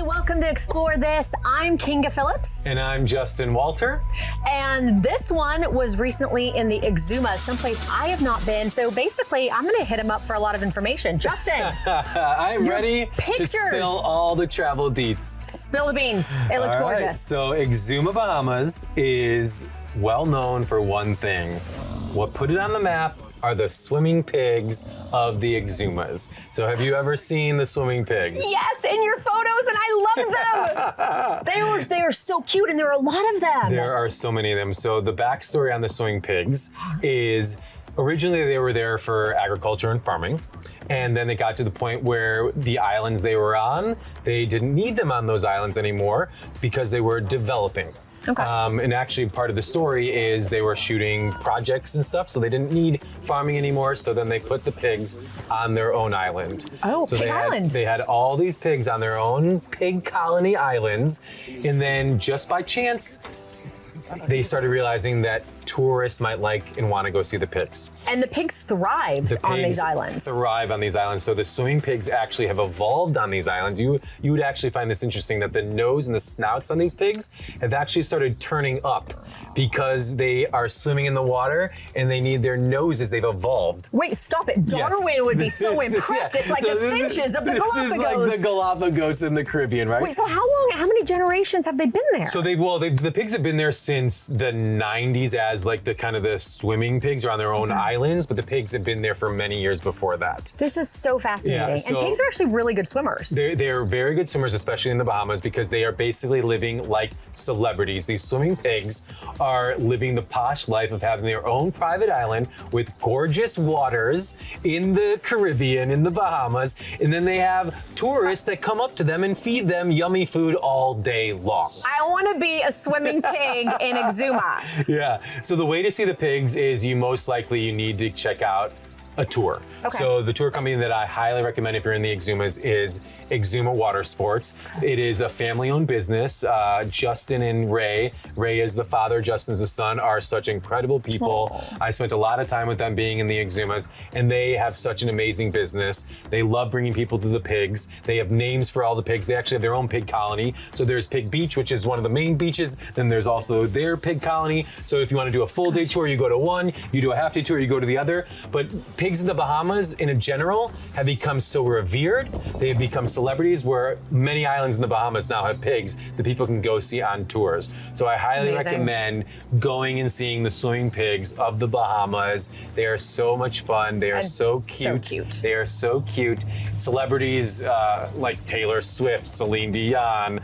welcome to Explore This. I'm Kinga Phillips. And I'm Justin Walter. And this one was recently in the Exumas, someplace I have not been. So basically, I'm going to hit him up for a lot of information. Justin. I'm ready to spill all the travel deets. Spill the beans. It looked gorgeous. Right. So Exuma, Bahamas is well known for one thing. What put it on the map are the swimming pigs of the Exumas. So have you ever seen the swimming pigs? Yes, in your photos, and I loved them. they were so cute, and there are a lot of them. There are so many of them. So the backstory on the swimming pigs is originally they were there for agriculture and farming. And then they got to the point where the islands they were on, they didn't need them on those islands anymore because they were developing. Okay. And actually part of the story is they were shooting projects and stuff, so they didn't need farming anymore, so then they put the pigs on their own island. Oh, so pig island. They had all these pigs on their own pig colony islands, and then just by chance, they started realizing that tourists might like and want to go see the pigs. And the pigs thrived on these islands. Thrive on these islands. So the swimming pigs actually have evolved on these islands. You would actually find this interesting that the nose and the snouts on these pigs have actually started turning up because they are swimming in the water and they need their noses. They've evolved. Wait, stop it. Darwin would be so impressed. It's like the finches of the Galapagos. This is like the Galapagos in the Caribbean, right? Wait, so how many generations have they been there? So the pigs have been there since the 90s as like the kind of the swimming pigs are on their own islands, but the pigs have been there for many years before that. This is so fascinating. Yeah, so and pigs are actually really good swimmers. They're very good swimmers, especially in the Bahamas, because they are basically living like celebrities. These swimming pigs are living the posh life of having their own private island with gorgeous waters in the Caribbean, in the Bahamas, and then they have tourists that come up to them and feed them yummy food all day long. I want to be a swimming pig in Exuma. Yeah, so the way to see the pigs is you need to check out a tour. Okay. So the tour company that I highly recommend if you're in the Exumas is Exuma Water Sports. It is a family-owned business. Justin and Ray is the father, Justin's the son, are such incredible people. Aww. I spent a lot of time with them being in the Exumas, and they have such an amazing business. They love bringing people to the pigs. They have names for all the pigs. They actually have their own pig colony. So there's Pig Beach, which is one of the main beaches. Then there's also their pig colony. So if you want to do a full day tour, you go to one. You do a half day tour, you go to the other. But pigs in the Bahamas, in a general, have become so revered. They have become celebrities where many islands in the Bahamas now have pigs that people can go see on tours. So I highly recommend going and seeing the swimming pigs of the Bahamas. They are so much fun. They are so cute. They are so cute. Celebrities like Taylor Swift, Celine Dion,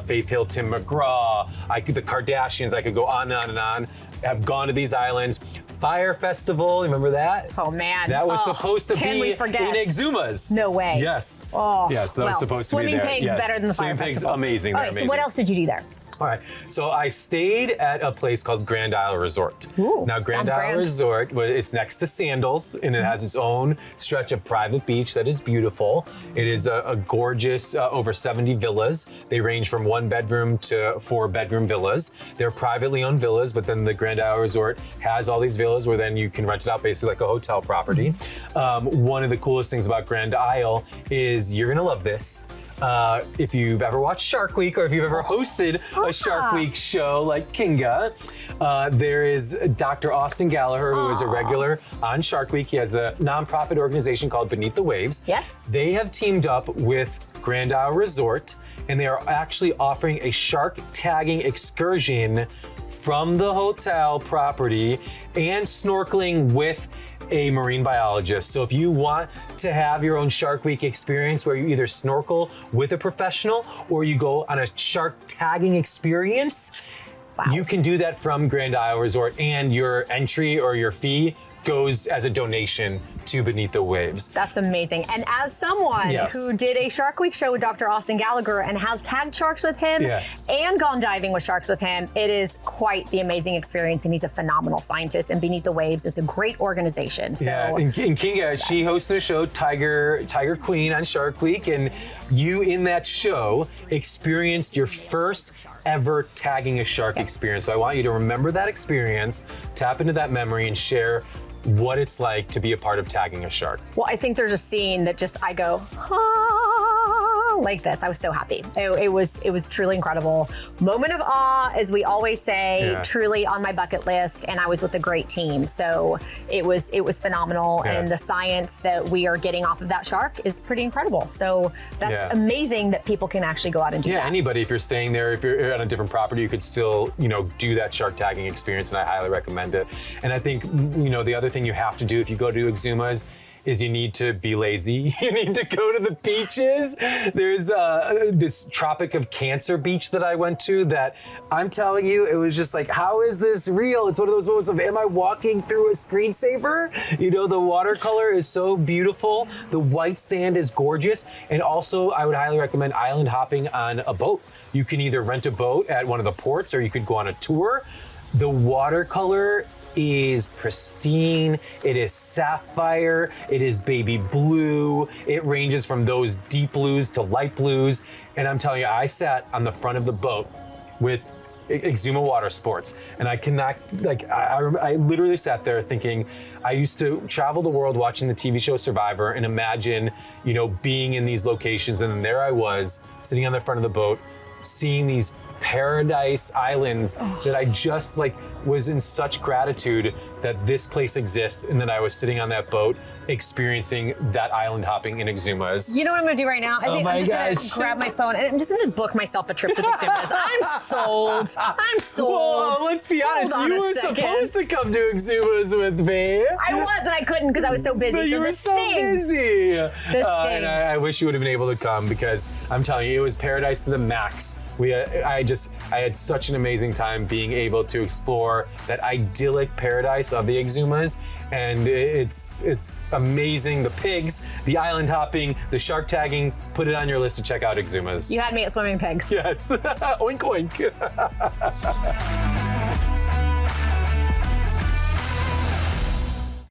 Faith Hill, Tim McGraw, the Kardashians, I could go on and on and on, have gone to these islands. Fire Festival, remember that? Oh man. That was supposed to be in Exumas. No way. Yes. Oh. Yes, that was supposed to be there. Swimming pigs better than the Fire Festival. Festival. Amazing. All right, so what else did you do there? All right, so I stayed at a place called Grand Isle Resort. Ooh, now, Grand Isle Resort, it's next to Sandals, and it has its own stretch of private beach that is beautiful. It is a gorgeous, over 70 villas. They range from 1-bedroom to 4-bedroom villas. They're privately owned villas, but then the Grand Isle Resort has all these villas where then you can rent it out basically like a hotel property. One of the coolest things about Grand Isle is, you're gonna love this. If you've ever watched Shark Week or if you've ever hosted a Shark Week show like Kinga, there is Dr. Austin Gallagher, who is a regular on Shark Week. He has a nonprofit organization called Beneath the Waves. Yes. They have teamed up with Grand Isle Resort, and they are actually offering a shark tagging excursion from the hotel property and snorkeling with a marine biologist. So if you want to have your own Shark Week experience where you either snorkel with a professional or you go on a shark tagging experience, you can do that from Grand Isle Resort, and your entry or your fee goes as a donation to Beneath the Waves. That's amazing. And as someone who did a Shark Week show with Dr. Austin Gallagher and has tagged sharks with him and gone diving with sharks with him, it is quite the amazing experience, and he's a phenomenal scientist, and Beneath the Waves is a great organization. So, and Kinga, she hosted a show, Tiger Queen, on Shark Week, and you in that show experienced your first ever tagging a shark experience. So I want you to remember that experience, tap into that memory, and share what it's like to be a part of tagging a shark. Well, I think there's a scene that I go, ah, like this. I was so happy. It was truly incredible. Moment of awe, as we always say, truly on my bucket list, and I was with a great team. So it was phenomenal, and the science that we are getting off of that shark is pretty incredible. So that's amazing that people can actually go out and do that. Yeah, anybody, if you're staying there, if you're on a different property, you could still, do that shark tagging experience, and I highly recommend it. And I think, the other thing you have to do if you go to Exumas is you need to be lazy. You need to go to the beaches. There's this Tropic of Cancer beach that I went to that I'm telling you, it was just like, how is this real? It's one of those moments of, am I walking through a screensaver? The watercolor is so beautiful. The white sand is gorgeous. And also, I would highly recommend island hopping on a boat. You can either rent a boat at one of the ports or you could go on a tour. The watercolor is pristine. It is sapphire. It is baby blue. It ranges from those deep blues to light blues. And I'm telling you, I sat on the front of the boat with Exuma Water Sports, and I cannot, I literally sat there thinking, I used to travel the world watching the TV show Survivor and imagine, being in these locations. And then there I was sitting on the front of the boat, seeing these paradise islands that I just was in such gratitude that this place exists, and that I was sitting on that boat experiencing that island hopping in Exumas. You know what I'm gonna do right now? I think I'm just gonna grab my phone and I'm just gonna book myself a trip to the Exumas. I'm sold. I'm sold. Well, let's be honest. You were supposed to come to Exumas with me. I was, and I couldn't because I was so busy. But you were so busy. And I wish you would have been able to come, because I'm telling you, it was paradise to the max. I had such an amazing time being able to explore that idyllic paradise of the Exumas, and it's amazing. The pigs, the island hopping, the shark tagging. Put it on your list to check out Exumas. You had me at swimming pigs. Yes. Oink oink.